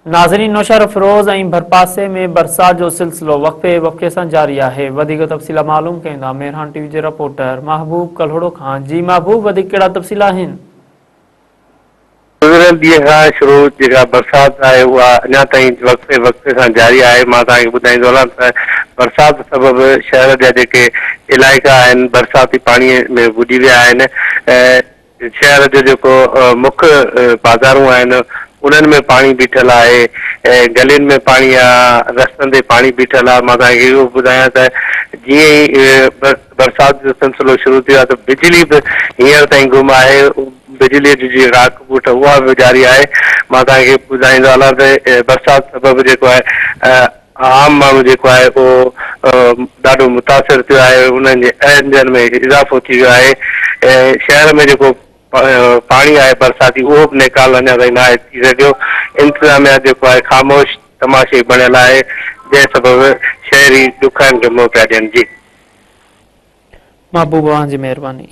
नाज़रीन नौशहर फिरोज़ ऐं भरपासे में बरसात जो सिलसिलो वक़्फ़े वक़्फ़े सां जारी आहे। वधीक तफ़सीला मालूम कंदा मेहरान टीवी जे रिपोर्टर महबूब कल्होड़ो खां। जी महबूब, वधीक कहिड़ा तफ़सीला आहिनि? गुज़िरियल ॾींहं खां शुरू जेका बरसात आहे उहा अञा ताईं वक़्फ़े वक़्फ़े सां जारी आहे। मां तव्हांखे ॿुधाईंदो हलां त बरसात सबबि शहर जा जेके इलाइक़ा आहिनि बरसाती पाणीअ में बुॾी विया आहिनि। शहर जो जेको मुख्य बाज़ारूं आहिनि उन्हनि में पाणी बीठल आहे, गलियुनि में पाणी आहे, रस्तनि ते पाणी बीठल आहे। मां तव्हांखे इहो ॿुधायां त जीअं ई बरसात जो सिलसिलो शुरू थियो आहे त बिजली बि हींअर ताईं गुम आहे। बिजलीअ जी जेका आकबूट उहा बि जारी आहे। मां तव्हांखे ॿुधाईंदो हलां त बरसात सबबि जेको आहे आम माण्हू जेको आहे उहो ॾाढो मुतासिर थियो आहे, उन्हनि जे अहंजनि में इज़ाफ़ो थी वियो आहे। शहर में जेको पाणी आहे बरसाती उहो बि निकाल अञा ताईं न आहे थी सघियो। इंतिज़ामिया जेको आहे ख़ामोश तमाशे बणियल आहे, जंहिं सबबि शहरी ॾुखनि खे मुंहुं पिया ॾियनि। जी महबूबा जी मेहरबानी।